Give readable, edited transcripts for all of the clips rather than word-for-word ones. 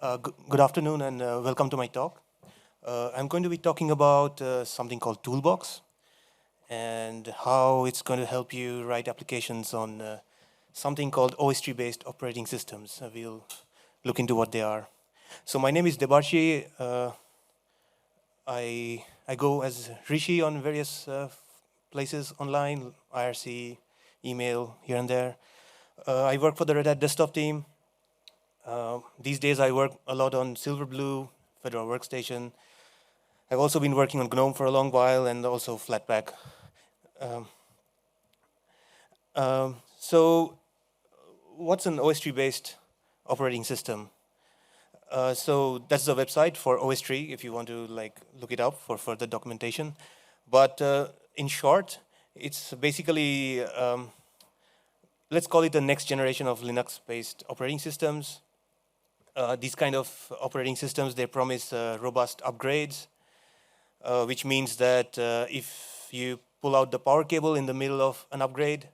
Good afternoon and welcome to my talk. I'm going to be talking about something called Toolbx and how it's going to help you write applications on something called OSTree based operating systems. We'll look into what they are. So my name is Debarshi. I go as Rishi on various places online, IRC, email, here and there. I work for the Red Hat desktop team. These days I work a lot on Silverblue, Fedora Workstation. I've also been working on GNOME for a long while and also Flatpak. So what's an OSTree-based operating system? So that's the website for OSTree if you want to look it up for further documentation. But in short, it's basically, let's call it the next generation of Linux-based operating systems. These kind of operating systems, they promise robust upgrades, which means that if you pull out the power cable in the middle of an upgrade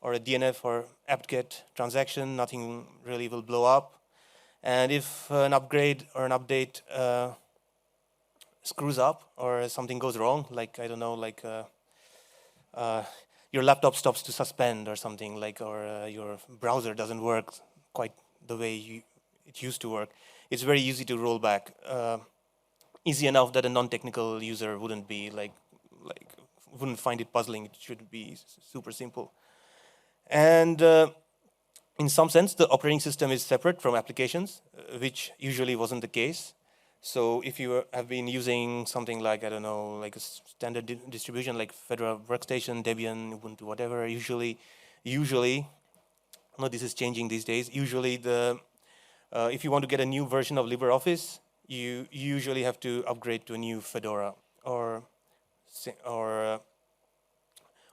or a DNF or apt-get transaction, nothing really will blow up. And if an upgrade or an update screws up or something goes wrong, like, I don't know, your laptop stops to suspend or something, or your browser doesn't work quite the way it used to work, it's very easy to roll back. Easy enough that a non-technical user wouldn't be wouldn't find it puzzling. It should be super simple. And in some sense, the operating system is separate from applications, which usually wasn't the case. So if you have been using something like, I don't know, like a standard distribution like Fedora Workstation, Debian, Ubuntu, whatever, usually, no, this is changing these days. Usually if you want to get a new version of LibreOffice, you usually have to upgrade to a new Fedora, or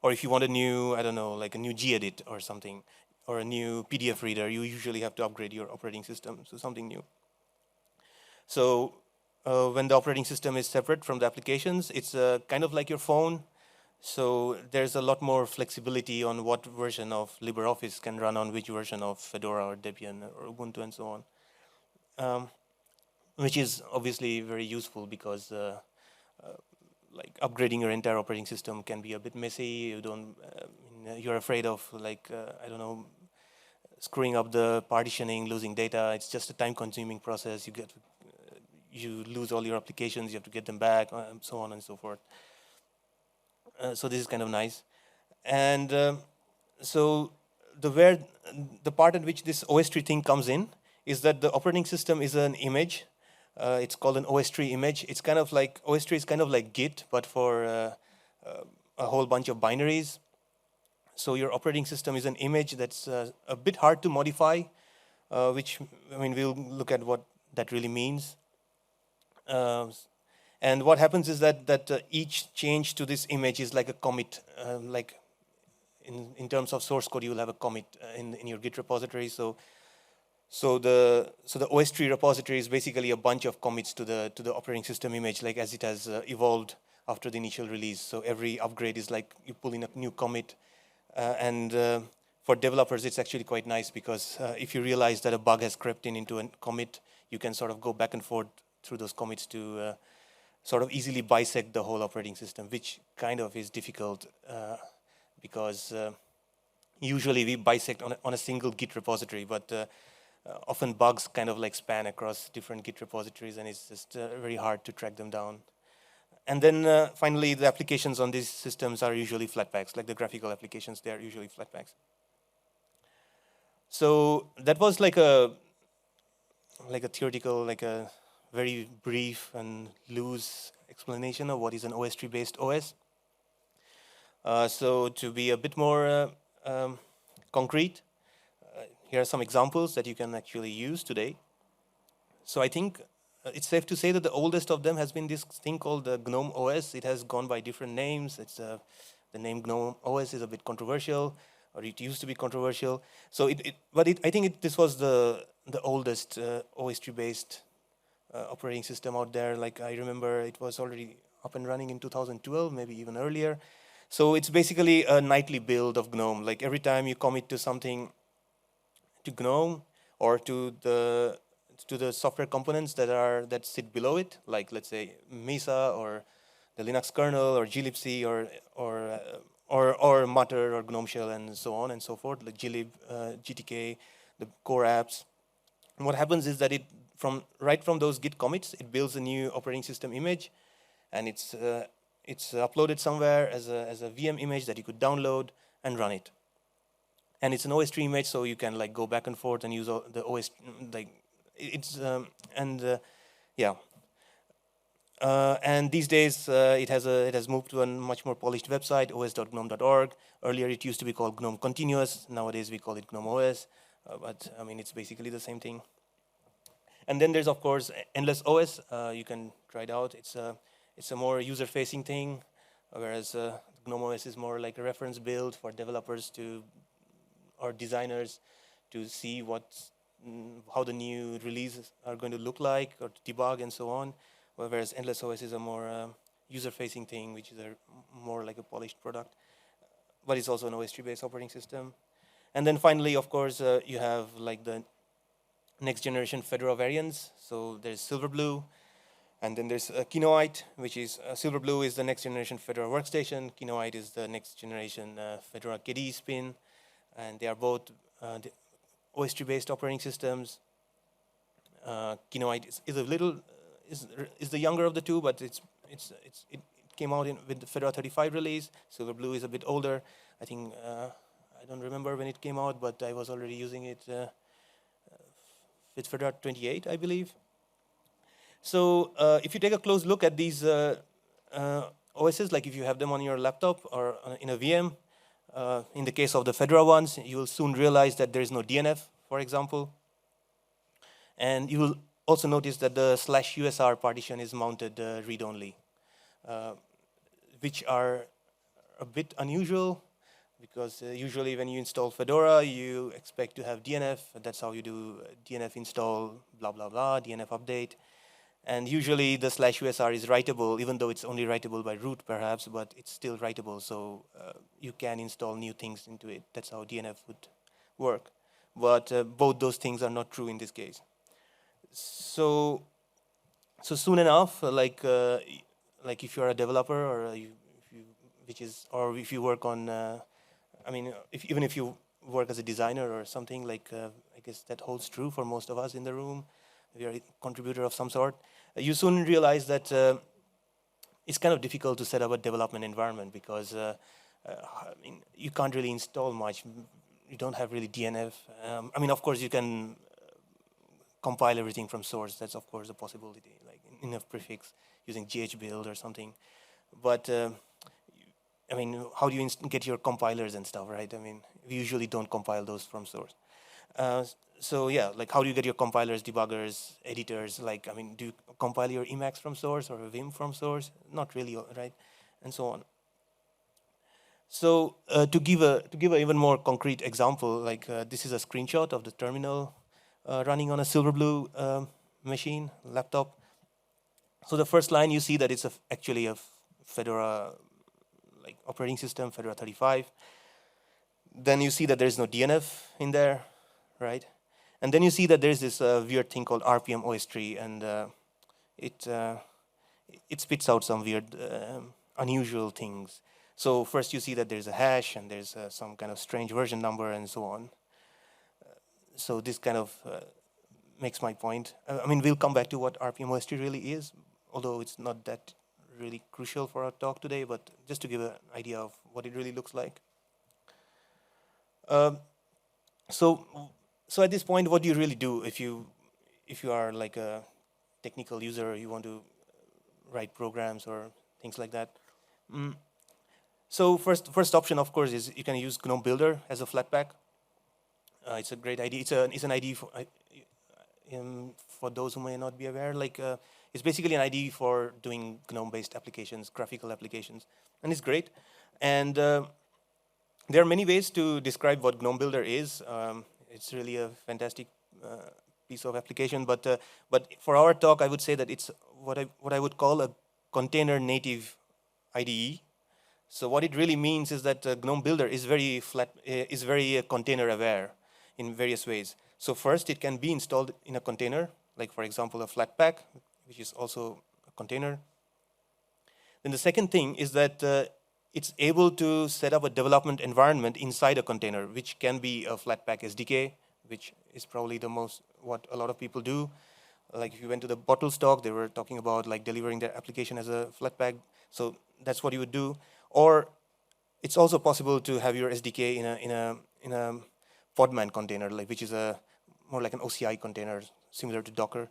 if you want a new, I don't know, like a new gedit or something, or a new PDF reader, you usually have to upgrade your operating system to something new. So when the operating system is separate from the applications, it's kind of like your phone. So there's a lot more flexibility on what version of LibreOffice can run on which version of Fedora or Debian or Ubuntu and so on, which is obviously very useful because like upgrading your entire operating system can be a bit messy. You're afraid of I don't know, screwing up the partitioning, losing data. It's just a time-consuming process. You lose all your applications. You have to get them back, and so on and so forth. So this is kind of nice. And so the part in which this OSTree thing comes in is that the operating system is an image. It's called an OSTree image. It's kind of like, OSTree is kind of like Git, but for a whole bunch of binaries. So your operating system is an image that's a bit hard to modify, which, I mean, we'll look at what that really means. And what happens is that each change to this image is like a commit. Like in terms of source code, you will have a commit in your Git repository. So the OSTree repository is basically a bunch of commits to the operating system image, like as it has evolved after the initial release. So every upgrade is like you pull in a new commit, and for developers it's actually quite nice because if you realize that a bug has crept into a commit, you can sort of go back and forth through those commits to sort of easily bisect the whole operating system, which kind of is difficult because usually we bisect on a single Git repository, but often bugs kind of like span across different Git repositories, and it's just very hard to track them down. And then finally, the applications on these systems are usually Flatpaks, like the graphical applications, they are usually Flatpaks. So that was like a theoretical, like a very brief and loose explanation of what is an OSTree-based OS. So to be a bit more concrete, here are some examples that you can actually use today. So I think it's safe to say that the oldest of them has been this thing called the GNOME OS. It has gone by different names. It's the name GNOME OS is a bit controversial, or it used to be controversial. So I think this was the oldest OSTree-based operating system out there. Like I remember, it was already up and running in 2012, maybe even earlier. So it's basically a nightly build of GNOME. Like every time you commit to something, to GNOME or to to the software components that sit below it, like let's say Mesa or the Linux kernel or glibc or Mutter or GNOME shell and so on and so forth, like glib, GTK, the core apps. And what happens is that right from those Git commits, it builds a new operating system image, and it's uploaded somewhere as a VM image that you could download and run it. And it's an OSTree image, so you can like go back and forth and use the OS like it's yeah. And these days it has moved to a much more polished website, os.gnome.org. Earlier it used to be called GNOME Continuous. Nowadays we call it GNOME OS, but I mean it's basically the same thing. And then there's of course Endless OS. You can try it out. It's a more user-facing thing, whereas GNOME OS is more like a reference build for developers or designers to see how the new releases are going to look like, or to debug and so on. Whereas Endless OS is a more user-facing thing, which is more like a polished product. But it's also an OSTree-based operating system. And then finally, of course, you have like the next generation Fedora variants. So there's Silverblue, and then there's Kinoite, which is Silverblue is the next generation Fedora workstation. Kinoite is the next generation Fedora KDE spin, and they are both OSTree-based operating systems. Kinoite is the younger of the two, but it came out with the Fedora 35 release. Silverblue is a bit older. I think I don't remember when it came out, but I was already using it with Fedora 28, I believe. So if you take a close look at these OSs, like if you have them on your laptop or in a VM, in the case of the Fedora ones, you will soon realize that there is no DNF, for example. And you will also notice that the /usr partition is mounted read-only, which are a bit unusual, because usually when you install Fedora, you expect to have DNF. That's how you do DNF install, blah, blah, blah, DNF update. And usually the /usr is writable, even though it's only writable by root perhaps, but it's still writable, so you can install new things into it. That's how DNF would work. But both those things are not true in this case. So soon enough, like if you're a developer, or if you work on, even if you work as a designer or something, like I guess that holds true for most of us in the room. We are a contributor of some sort. You soon realize that it's kind of difficult to set up a development environment, because you can't really install much. You don't have really DNF. Of course, you can compile everything from source. That's of course a possibility, like in a prefix using GHbuild or something. But how do you get your compilers and stuff, right? We usually don't compile those from source. So yeah, like how do you get your compilers, debuggers, editors? Like, do you compile your Emacs from source or Vim from source? Not really, right? And so on. So to give an even more concrete example, like this is a screenshot of the terminal running on a Silverblue machine, laptop. So the first line, you see that it's actually a Fedora like operating system, Fedora 35. Then you see that there's no DNF in there, right? And then you see that there's this weird thing called RPM OSTree, and it spits out some weird, unusual things. So first you see that there's a hash, and there's some kind of strange version number, and so on. So this kind of makes my point. We'll come back to what RPM OSTree really is, although it's not that really crucial for our talk today, but just to give an idea of what it really looks like. So at this point, what do you really do if you are like a technical user, you want to write programs or things like that? So first option, of course, is you can use GNOME Builder as a Flatpak. It's a great IDE. It's an IDE for those who may not be aware. Like it's basically an IDE for doing GNOME-based applications, graphical applications, and it's great. And there are many ways to describe what GNOME Builder is. It's really a fantastic piece of application. But for our talk, I would say that it's what I would call a container native IDE. So what it really means is that GNOME Builder is very container aware in various ways. So first, it can be installed in a container, like for example a Flatpak, which is also a container. Then the second thing is that it's able to set up a development environment inside a container, which can be a Flatpak SDK, which is probably the most what a lot of people do. Like if you went to the bottle stock, they were talking about like delivering their application as a Flatpak. So that's what you would do. Or it's also possible to have your SDK in a Podman container, like which is a more like an OCI container, similar to Docker.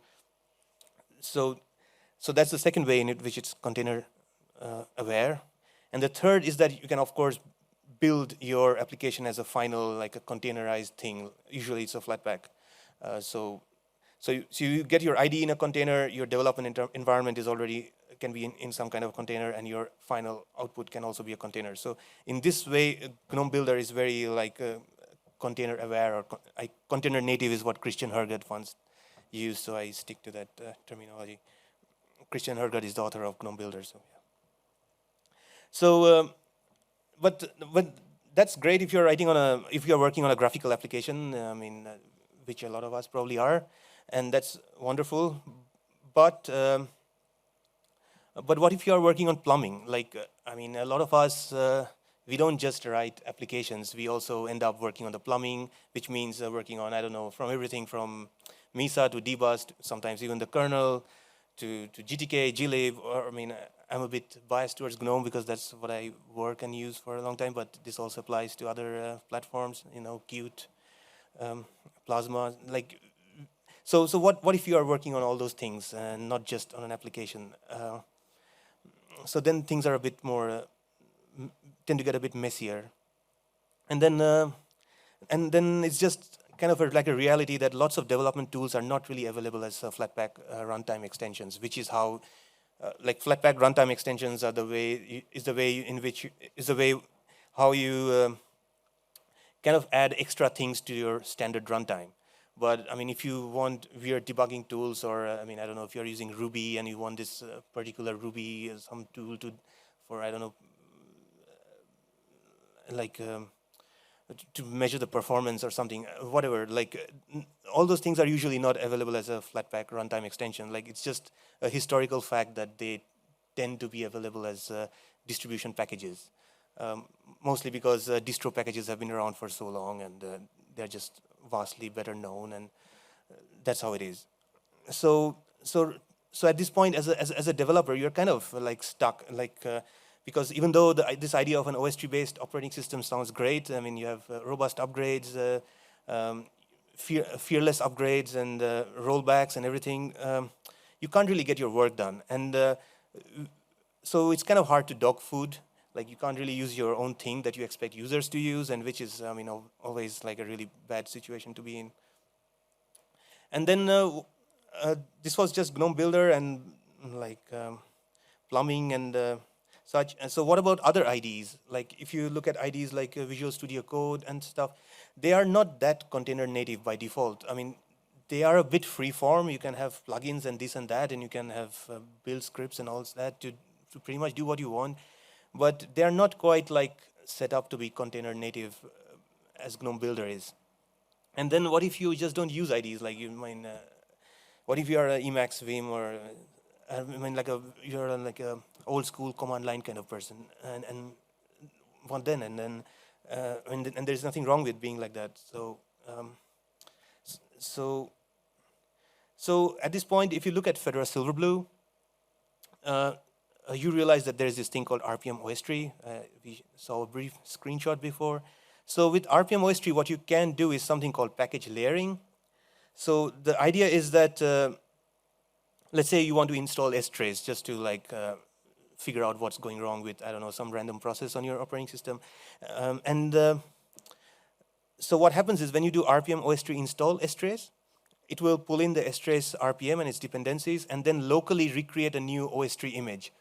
So that's the second way in it, which it's container aware. And the third is that you can, of course, build your application as a final, like a containerized thing. Usually it's a Flatpak. So you get your ID in a container, your development environment is already, can be in some kind of container, and your final output can also be a container. So in this way, GNOME Builder is very like container aware, or container native is what Christian Hergert once used, so I stick to that terminology. Christian Hergert is the author of GNOME Builder, so yeah. So, but that's great if you're writing on if you're working on a graphical application, I mean, which a lot of us probably are, and that's wonderful. But what if you are working on plumbing? Like, I mean, a lot of us, we don't just write applications. We also end up working on the plumbing, which means working on, I don't know, from everything from Mesa to dbus, sometimes even the kernel, to GTK, glib, or I mean, I'm a bit biased towards GNOME because that's what I work and use for a long time, but this also applies to other platforms, you know, Qt, Plasma, like, so what if you are working on all those things and not just on an application? So then things are a bit more, tend to get a bit messier. And then it's just kind of like a reality that lots of development tools are not really available as Flatpak runtime extensions, which is how, like Flatpak runtime extensions are the way, how you kind of add extra things to your standard runtime. But I mean, if you want weird debugging tools, or I mean, I don't know, if you're using Ruby and you want this particular Ruby, some tool for, I don't know, like to measure the performance or something, whatever, like all those things are usually not available as a Flatpak runtime extension. Like it's just a historical fact that they tend to be available as distribution packages, mostly because distro packages have been around for so long, and they're just vastly better known, and that's how it is. So at this point, as a developer, you're kind of like stuck, like because even though this idea of an OSTree-based operating system sounds great, I mean, you have robust upgrades, fearless upgrades, and rollbacks and everything. You can't really get your work done, and so it's kind of hard to dog food. Like you can't really use your own thing that you expect users to use, and which is, I mean, always like a really bad situation to be in. And then this was just GNOME Builder and like plumbing and such. And so what about other IDEs? Like if you look at IDEs like Visual Studio Code and stuff, they are not that container native by default. I mean, they are a bit free form. You can have plugins and this and that, and you can have build scripts and all that to pretty much do what you want. But they are not quite like set up to be container native as GNOME Builder is. And then what if you just don't use IDEs? Like you mean, what if you are an Emacs Vim, or I mean, like you're like a old school command line kind of person, and what then? And then and there's nothing wrong with being like that. So at this point, if you look at Fedora Silverblue, you realize that there's this thing called RPM OSTree. We saw a brief screenshot before. So with RPM OSTree, what you can do is something called package layering. So the idea is that, let's say you want to install strace just to like figure out what's going wrong with, I don't know, some random process on your operating system. So what happens is when you do RPM OSTree install strace, it will pull in the strace RPM and its dependencies, and then locally recreate a new OSTree image.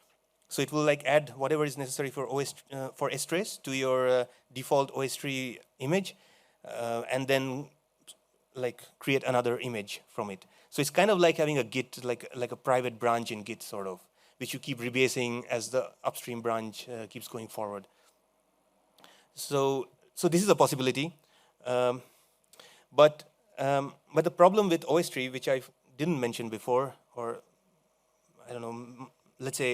So it will like add whatever is necessary for strace to your default OSTree image, and then like create another image from it. So it's kind of like having a Git, like a private branch in Git, sort of, which you keep rebasing as the upstream branch keeps going forward. So this is a possibility, but the problem with OSTree, which I didn't mention before, or I don't know, let's say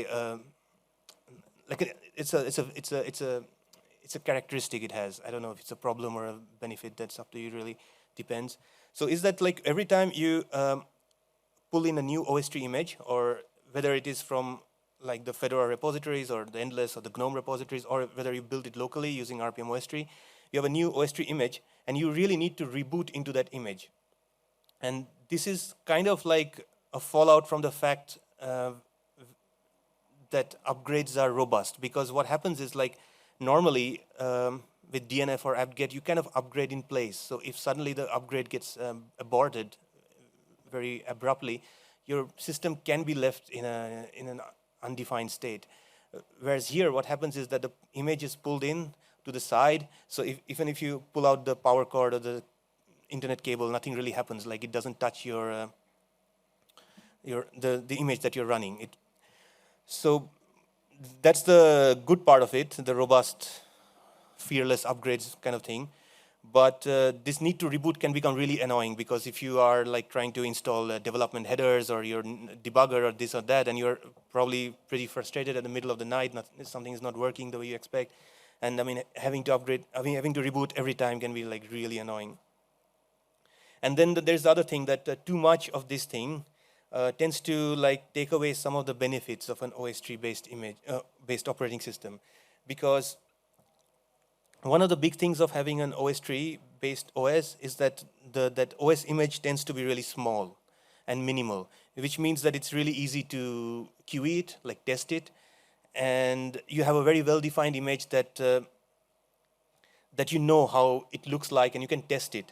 like it's a characteristic it has. I don't know if it's a problem or a benefit. That's up to you. Really depends. So is that like every time you pull in a new OSTree image, or whether it is from like the Fedora repositories or the Endless or the GNOME repositories, or whether you build it locally using RPM OSTree, you have a new OSTree image, and you really need to reboot into that image. And this is kind of like a fallout from the fact that upgrades are robust, because what happens is like normally with DNF or apt-get, you kind of upgrade in place. So if suddenly the upgrade gets aborted very abruptly, your system can be left in an undefined state. Whereas here, what happens is that the image is pulled in to the side. So even if you pull out the power cord or the internet cable, nothing really happens. Like it doesn't touch the image that you're running. So that's the good part of it, the robust, fearless upgrades kind of thing. But this need to reboot can become really annoying, because if you are like trying to install development headers or your debugger or this or that, and you're probably pretty frustrated at the middle of the night, something is not working the way you expect, and I mean having to reboot every time can be like really annoying. And then there's the other thing, that too much of this thing tends to like take away some of the benefits of an OSTree based operating system, because one of the big things of having an OSTree based OS is that that OS image tends to be really small and minimal, which means that it's really easy to QE it, like test it, and you have a very well-defined image that that you know how it looks like, and you can test it.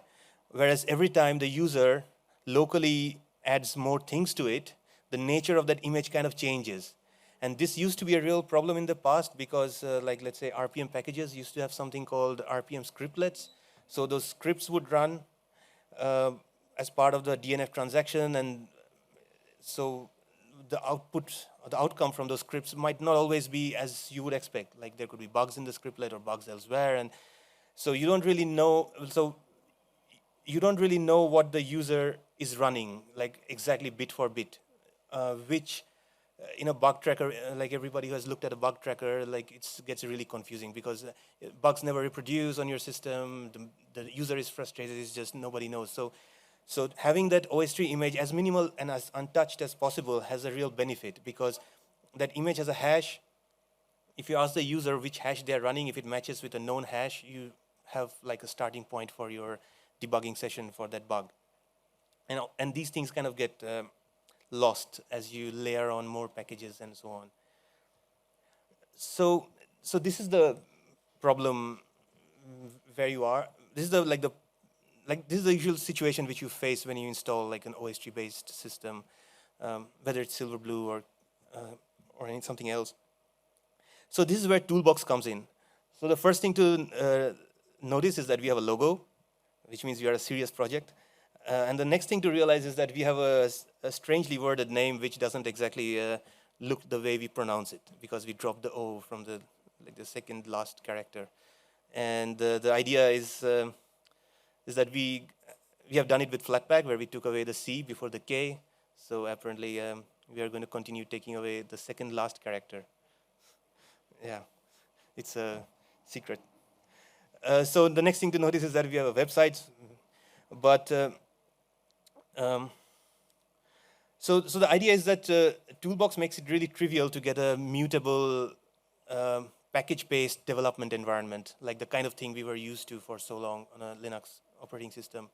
Whereas every time the user locally adds more things to it, the nature of that image kind of changes. And this used to be a real problem in the past, because like let's say RPM packages used to have something called RPM scriptlets. So those scripts would run as part of the DNF transaction, and so the outcome from those scripts might not always be as you would expect. Like there could be bugs in the scriptlet or bugs elsewhere, and so you don't really know. So you don't really know what the user is running, like exactly bit for bit, which in a bug tracker, like everybody who has looked at a bug tracker, like it gets really confusing, because bugs never reproduce on your system. The user is frustrated. It's just nobody knows. So having that OSTree image as minimal and as untouched as possible has a real benefit, because that image has a hash. If you ask the user which hash they're running, if it matches with a known hash, you have like a starting point for your debugging session for that bug. And these things kind of get lost as you layer on more packages and so on. So this is the problem where you are. This is this is the usual situation which you face when you install like an OSTree based system, whether it's Silverblue or something else. So this is where Toolbx comes in. So the first thing to notice is that we have a logo, which means we are a serious project. And the next thing to realize is that we have a strangely worded name which doesn't exactly look the way we pronounce it, because we dropped the O from the second last character. And the idea is that we have done it with Flatpak, where we took away the C before the K. So apparently we are going to continue taking away the second last character. Yeah, it's a secret. So the next thing to notice is that we have a website, but so the idea is that Toolbx makes it really trivial to get a mutable package-based development environment, like the kind of thing we were used to for so long on a Linux operating system.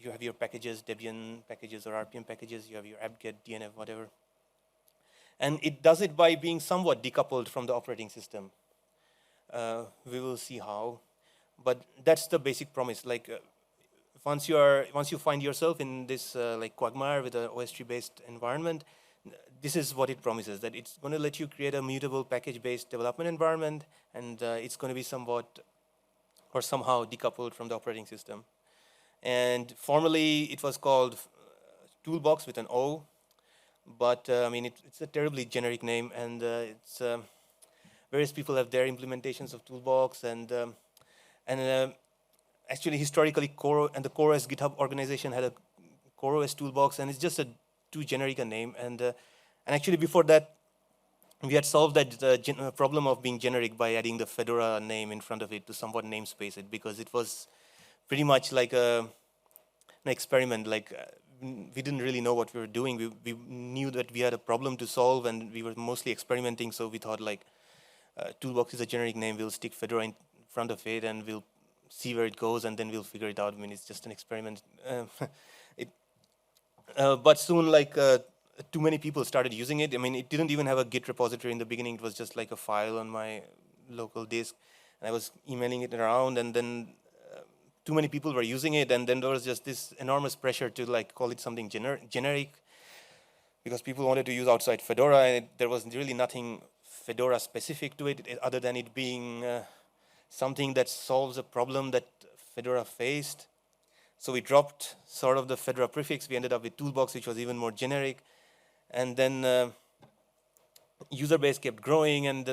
You have your packages, Debian packages or RPM packages, you have your apt-get, DNF, whatever. And it does it by being somewhat decoupled from the operating system. We will see how, but that's the basic promise. Like once you find yourself in this like quagmire with an OSTree-based environment, this is what it promises: that it's going to let you create a mutable package-based development environment, and it's going to be somewhat or somehow decoupled from the operating system. And formally, it was called Toolbx with an O, but I mean it's a terribly generic name, and it's various people have their implementations of Toolbx, and actually historically the CoreOS GitHub organization had a CoreOS Toolbox, and it's just a too generic a name. And actually before that, we had solved that problem of being generic by adding the Fedora name in front of it to somewhat namespace it, because it was pretty much like an experiment. Like we didn't really know what we were doing. We knew that we had a problem to solve, and we were mostly experimenting. So we thought like Toolbox is a generic name. We'll stick Fedora in front of it, and we'll see where it goes, and then we'll figure it out. I mean, it's just an experiment. But soon, like too many people started using it. I mean, it didn't even have a Git repository in the beginning. It was just like a file on my local disk, and I was emailing it around, and then too many people were using it, and then there was just this enormous pressure to like call it something generic, because people wanted to use outside Fedora, and there was really nothing Fedora specific to it, other than it being something that solves a problem that Fedora faced. So we dropped sort of the Fedora prefix. We ended up with Toolbox, which was even more generic. And then user base kept growing, and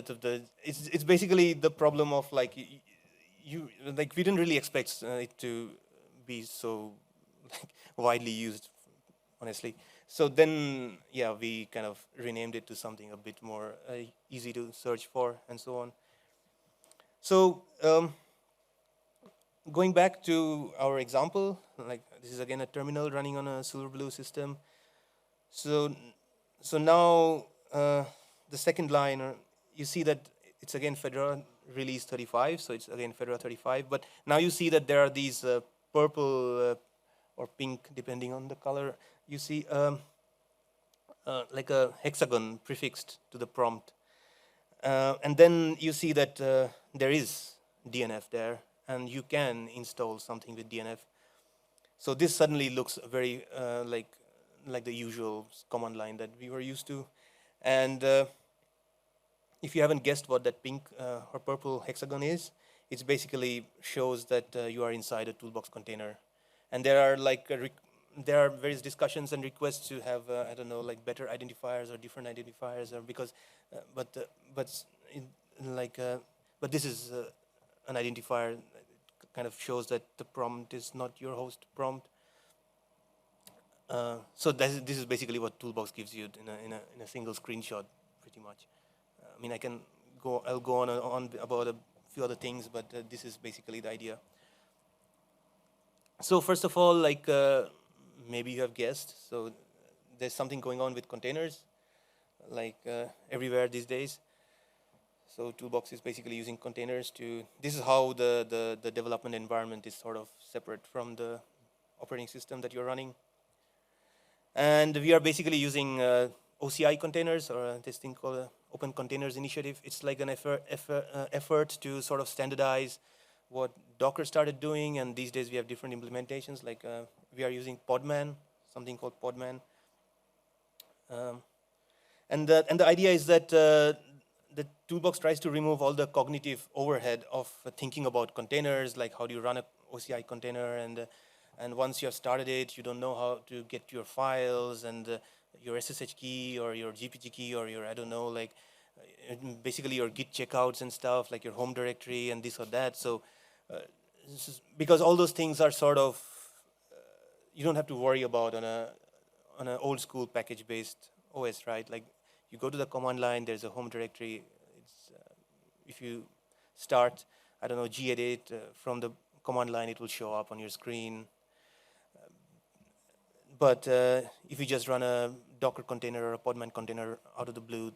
it's basically the problem of like we didn't really expect it to be so like, widely used, honestly. So then, yeah, we kind of renamed it to something a bit more easy to search for, and so on. So going back to our example, like this is again a terminal running on a Silverblue system. So now the second line, you see that it's again Fedora release 35, so it's again Fedora 35. But now you see that there are these purple or pink, depending on the color. You see like a hexagon prefixed to the prompt. And then you see that there is DNF there, and you can install something with DNF. So this suddenly looks very like the usual command line that we were used to. And if you haven't guessed what that pink or purple hexagon is, it basically shows that you are inside a Toolbox container. And there are like there are various discussions and requests to have I don't know, like better identifiers or different identifiers, or because but this is an identifier that kind of shows that the prompt is not your host prompt. So this is basically what Toolbox gives you in a single screenshot, pretty much. I mean, I'll go on about a few other things, but this is basically the idea. So first of all, like maybe you have guessed, so there's something going on with containers, like everywhere these days. So Toolbox is basically using containers this is how the development environment is sort of separate from the operating system that you're running. And we are basically using OCI containers, or this thing called Open Containers Initiative. It's like an effort to sort of standardize what Docker started doing, and these days we have different implementations. Like we are using Podman, something called Podman. And the idea is that the Toolbox tries to remove all the cognitive overhead of thinking about containers, like how do you run a OCI container, and once you have started it, you don't know how to get your files and your SSH key or your GPG key or your, I don't know, like basically your Git checkouts and stuff, like your home directory and this or that. So because all those things are sort of, you don't have to worry about on an old school package based OS, right? Like you go to the command line, there's a home directory. It's, if you start, I don't know, gedit from the command line, it will show up on your screen. But if you just run a Docker container or a Podman container out of the blue,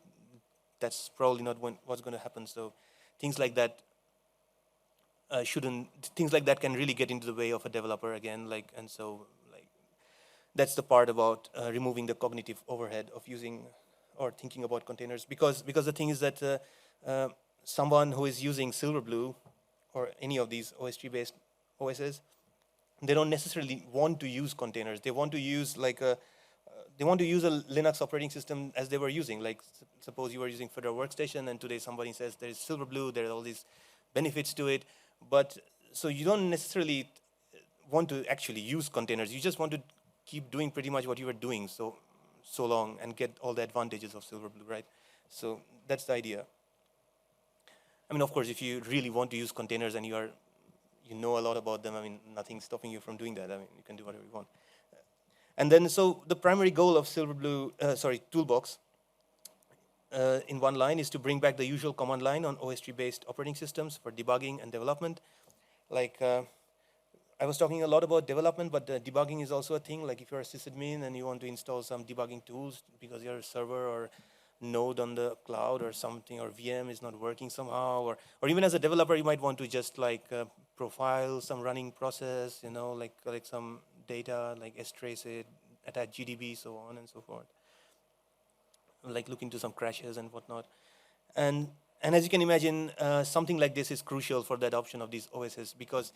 that's probably not what's going to happen. So things like that things like that can really get into the way of a developer again. Like, and so like that's the part about removing the cognitive overhead of using or thinking about containers. Because the thing is that someone who is using Silverblue or any of these OSTree based OSes, they don't necessarily want to use containers. They want to use like they want to use a Linux operating system as they were using. Like suppose you were using Fedora Workstation, and today somebody says there is Silverblue, there are all these benefits to it, but so you don't necessarily want to actually use containers. You just want to keep doing pretty much what you were doing so long and get all the advantages of Silverblue, right? So that's the idea. I mean, of course, if you really want to use containers and you know a lot about them, I mean, nothing's stopping you from doing that. I mean, you can do whatever you want. And then, so the primary goal of Toolbox in one line is to bring back the usual command line on OSTree-based operating systems for debugging and development. Like, I was talking a lot about development, but debugging is also a thing. Like if you're a sysadmin and you want to install some debugging tools because your server or node on the cloud or something, or VM is not working somehow, or even as a developer, you might want to just like profile some running process, you know, like collect some data, like strace it, attach GDB, so on and so forth. Like look into some crashes and whatnot. And as you can imagine, something like this is crucial for the adoption of these OSs because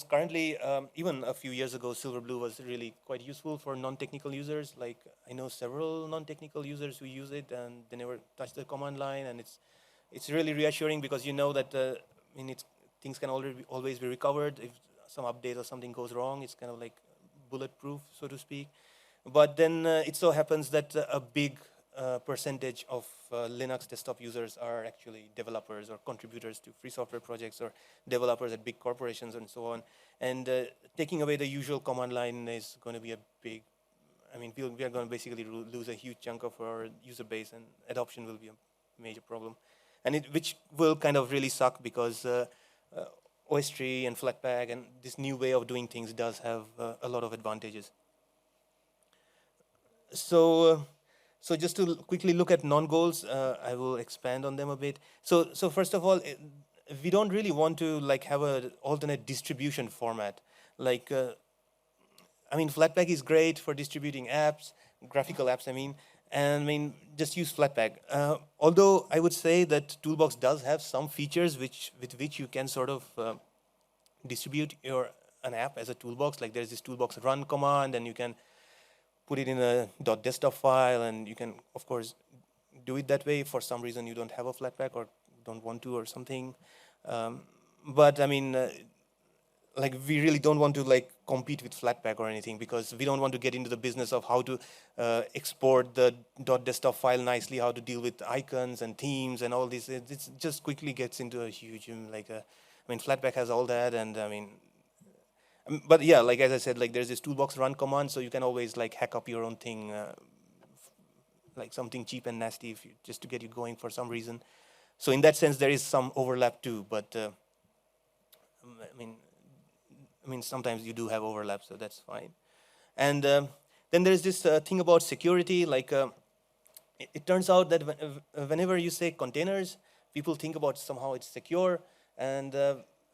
currently, even a few years ago, Silverblue was really quite useful for non-technical users. Like I know several non-technical users who use it and they never touch the command line, and it's really reassuring because you know that things can always be recovered. If some update or something goes wrong, it's kind of like bulletproof, so to speak. But then it so happens that a big percentage of Linux desktop users are actually developers or contributors to free software projects or developers at big corporations and so on. And taking away the usual command line is going to be a big, we are going to basically lose a huge chunk of our user base, and adoption will be a major problem. And which will kind of really suck because OSTree and Flatpak and this new way of doing things does have a lot of advantages. So just to quickly look at non-goals, I will expand on them a bit. So first of all, we don't really want to like have an alternate distribution format. Like, Flatpak is great for distributing apps, graphical apps, and just use Flatpak. Although I would say that Toolbox does have some features with which you can sort of distribute an app as a toolbox. Like there's this toolbox run command, and you can put it in a .desktop file, and you can, of course, do it that way. For some reason, you don't have a Flatpak or don't want to or something. But like we really don't want to like compete with Flatpak or anything because we don't want to get into the business of how to export the .desktop file nicely, how to deal with icons and themes and all this. It just quickly gets into a huge Flatpak has all that, and but yeah, like as I said, like there's this toolbox run command, so you can always like hack up your own thing, like something cheap and nasty, just to get you going for some reason. So in that sense, there is some overlap too. But sometimes you do have overlap, so that's fine. And then there's this thing about security. Like it turns out that whenever you say containers, people think about somehow it's secure, and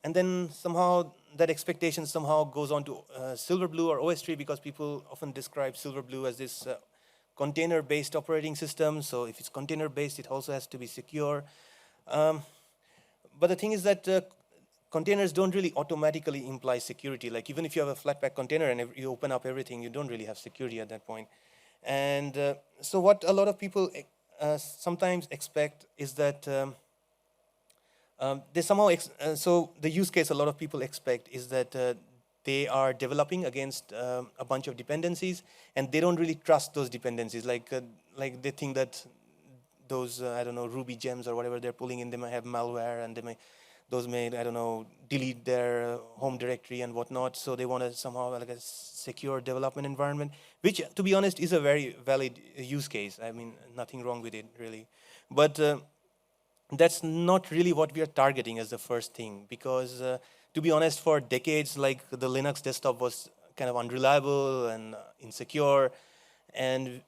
then somehow that expectation somehow goes on to Silverblue or OSTree because people often describe Silverblue as this container-based operating system. So if it's container-based, it also has to be secure. But the thing is that containers don't really automatically imply security. Like even if you have a Flatpak container and you open up everything, you don't really have security at that point. And so what a lot of people sometimes expect is that they somehow, so the use case a lot of people expect is that they are developing against a bunch of dependencies, and they don't really trust those dependencies. Like they think that those, Ruby gems or whatever they're pulling in, they might have malware, and those may, delete their home directory and whatnot. So they want to somehow like a secure development environment, which, to be honest, is a very valid use case. Nothing wrong with it, really. But that's not really what we are targeting as the first thing, because to be honest, for decades, like the Linux desktop was kind of unreliable and insecure, and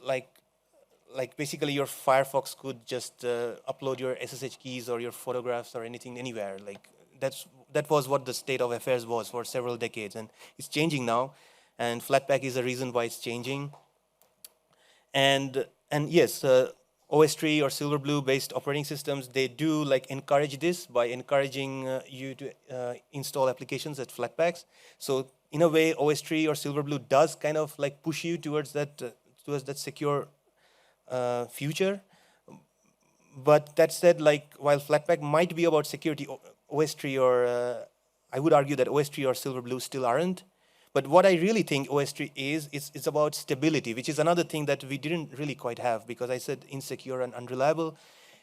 like basically your Firefox could just upload your SSH keys or your photographs or anything anywhere. Like that was what the state of affairs was for several decades, and it's changing now, and Flatpak is the reason why it's changing. And yes, OSTree or Silverblue-based operating systems, they do like encourage this by encouraging you to install applications at Flatpaks. So in a way, OSTree or Silverblue does kind of like push you towards that secure future. But that said, like while Flatpak might be about security, OSTree or I would argue that OSTree or Silverblue still aren't. But what I really think OSTree is, it's about stability, which is another thing that we didn't really quite have, because I said insecure and unreliable.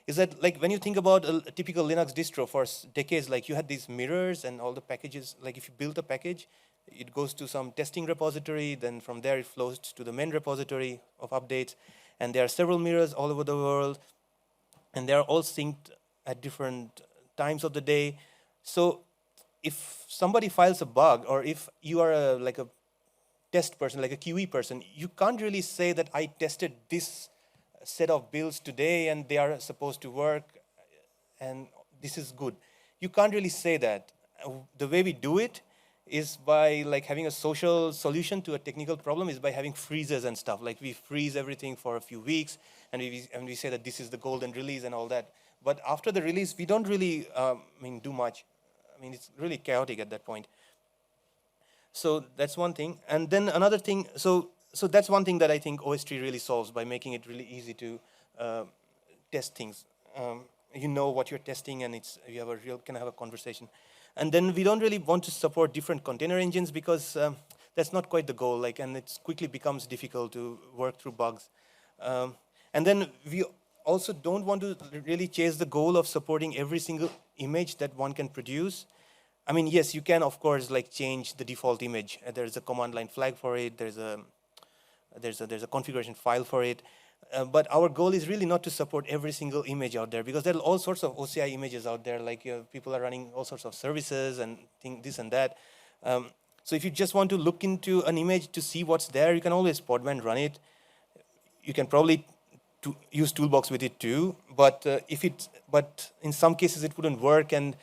Is that like when you think about a typical Linux distro for decades, like you had these mirrors and all the packages, like if you built a package, It goes to some testing repository, then from there it flows to the main repository of updates, and there are several mirrors all over the world, and they are all synced at different times of the day. So if somebody files a bug, or if you are like a test person, like a QE person, you can't really say that I tested this set of builds today and they are supposed to work and this is good. You can't really say that. The way we do it is by like having a social solution to a technical problem is by having freezes and stuff. Like we freeze everything for a few weeks and we say that this is the golden release and all that. But after the release, we don't really do much. It's really chaotic at that point. So that's one thing. And then another thing, so that's one thing that I think OSTree really solves by making it really easy to test things. You know what you're testing, and you have a real can have a conversation. And then we don't really want to support different container engines because that's not quite the goal. Like, and it quickly becomes difficult to work through bugs. And then we also don't want to really chase the goal of supporting every single image that one can produce. Yes, you can of course like change the default image. There's a command line flag for it. There's a configuration file for it. But our goal is really not to support every single image out there because there are all sorts of OCI images out there. Like people are running all sorts of services and this and that. So if you just want to look into an image to see what's there, you can always Podman run it. You can probably use Toolbx with it too. But but in some cases it wouldn't work, and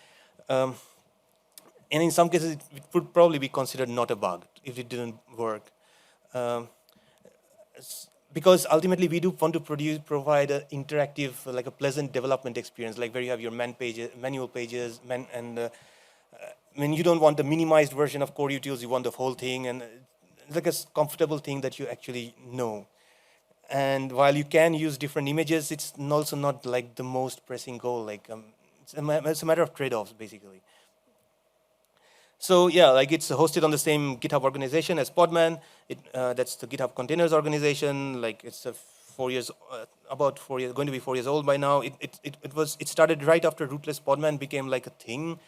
in some cases it would probably be considered not a bug if it didn't work. Because ultimately we do want to provide an interactive, like a pleasant development experience, like where you have your manual pages, you don't want the minimized version of core utils, you want the whole thing, and it's like a comfortable thing that you actually know. And while you can use different images, it's also not like the most pressing goal. Like it's a matter of trade-offs, basically. So yeah, like it's hosted on the same GitHub organization as Podman. That's the GitHub Containers organization. Like it's about 4 years, going to be 4 years old by now. It started right after rootless Podman became like a thing.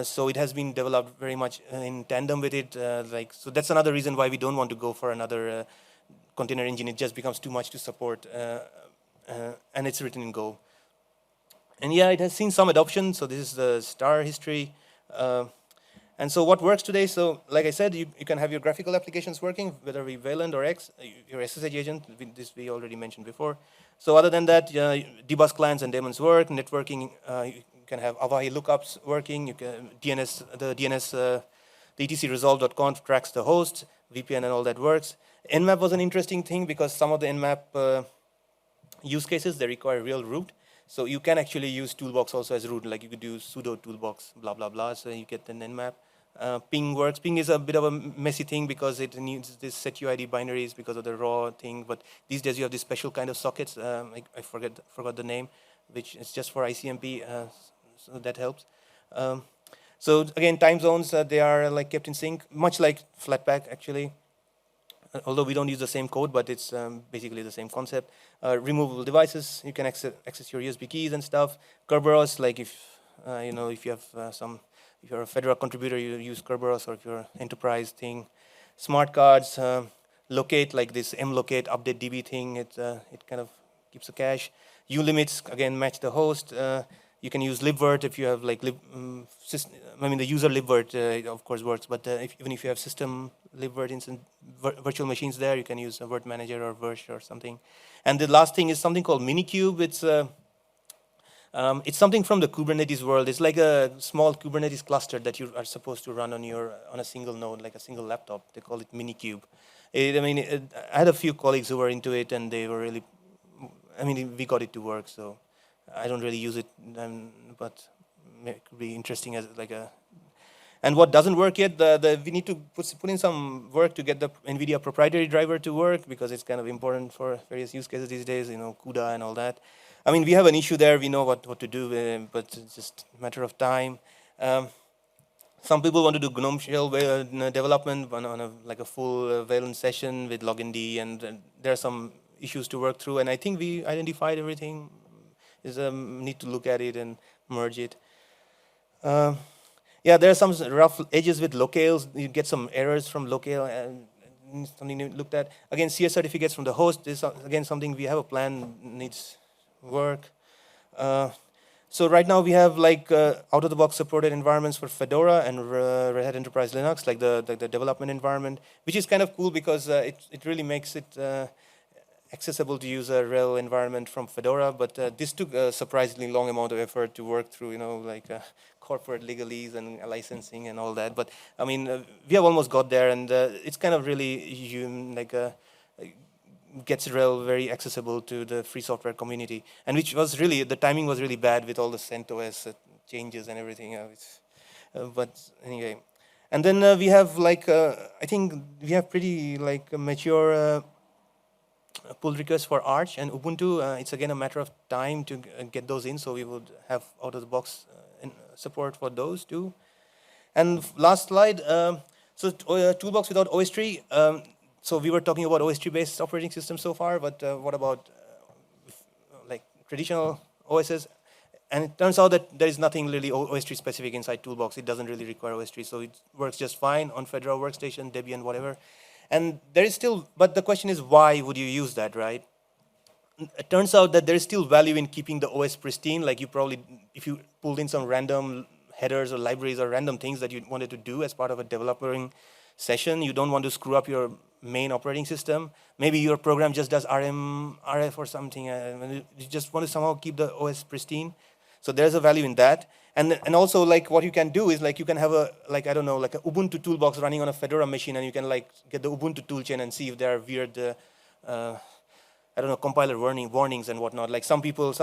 So it has been developed very much in tandem with it. So that's another reason why we don't want to go for another container engine. It just becomes too much to support, and it's written in Go. And yeah, it has seen some adoption. So this is the star history. And so what works today, so like I said, you can have your graphical applications working, whether we Wayland or X, your SSH agent, this we already mentioned before. So other than that, dbus clients and daemons work, networking, you can have Avahi lookups working, you can the etc resolve.conf tracks the host, VPN and all that works. Nmap was an interesting thing because some of the Nmap use cases, they require real root. So you can actually use Toolbx also as root, like you could do sudo toolbox, blah, blah, blah, so you get an nmap. Ping works. Ping is a bit of a messy thing because it needs this setuid binaries because of the raw thing, but these days you have this special kind of sockets, I forgot the name, which is just for ICMP, so that helps. So again, time zones, they are like kept in sync, much like Flatpak actually. Although we don't use the same code, but it's basically the same concept. Removable devices, you can access your USB keys and stuff. Kerberos, like if you have if you're a Fedora contributor, you use Kerberos, or if you're an enterprise thing. Smart cards, locate, like this mlocate update DB thing. It kind of keeps a cache. Ulimits, again, match the host. You can use libvirt if you have like the user libvirt of course works, but even if you have system libvirt instance virtual machines there, you can use a virt manager or virsh or something. And the last thing is something called Minikube. It's something from the Kubernetes world. It's like a small Kubernetes cluster that you are supposed to run on a single node, like a single laptop. They call it Minikube. I had a few colleagues who were into it, and they were really. We got it to work, so. I don't really use it, but it could be interesting as like a. And what doesn't work yet, we need to put in some work to get the NVIDIA proprietary driver to work because it's kind of important for various use cases these days, CUDA and all that. We have an issue there. We know what to do, but it's just a matter of time. Some people want to do GNOME shell development on a full Wayland session with login D, and there are some issues to work through. And I think we identified everything. Is need to look at it and merge it. Yeah, there are some rough edges with locales. You get some errors from locale, and something looked at. Again, CS certificates from the host is again something we have a plan needs work. So right now we have like out-of-the-box supported environments for Fedora and Red Hat Enterprise Linux, like the development environment, which is kind of cool because it really makes it accessible to use a RHEL environment from Fedora. But this took a surprisingly long amount of effort to work through, like corporate legalese and licensing and all that. But I mean, we have almost got there, and it's kind of really gets RHEL very accessible to the free software community, and which was really, the timing was really bad with all the CentOS changes and everything. But anyway, and then we have like I think we have pretty like mature pull requests for Arch and Ubuntu. It's again a matter of time to get those in, so we would have out of the box support for those too. And last slide. So Toolbox without OSTree. So we were talking about OSTree-based operating systems so far, but what about like traditional OSs? And it turns out that there is nothing really OSTree specific inside Toolbox. It doesn't really require OSTree, so it works just fine on Fedora Workstation, Debian, whatever. And there is still, but the question is, why would you use that, right? It turns out that there is still value in keeping the OS pristine. Like you probably, if you pulled in some random headers or libraries or random things that you wanted to do as part of a developing session, you don't want to screw up your main operating system. Maybe your program just does RF or something, and you just want to somehow keep the OS pristine. So there's a value in that. And also like what you can do is like you can have a, like, I don't know, like a Ubuntu toolbox running on a Fedora machine, and you can like get the Ubuntu toolchain and see if there are weird, I don't know, compiler warnings and whatnot. Like some people,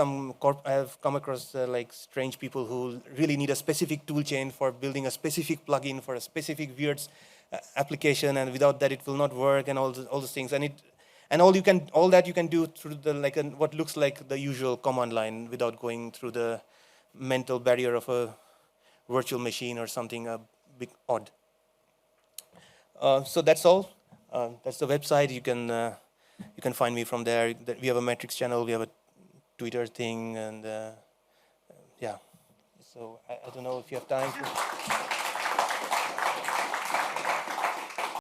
I have come across like strange people who really need a specific toolchain for building a specific plugin for a specific weird application, and without that it will not work, and all those things. And all that you can do through the what looks like the usual command line without going through the mental barrier of a virtual machine or something a bit odd. So that's all. That's the website. You can find me from there. We have a metrics channel. We have a Twitter thing, and yeah. So I don't know if you have time.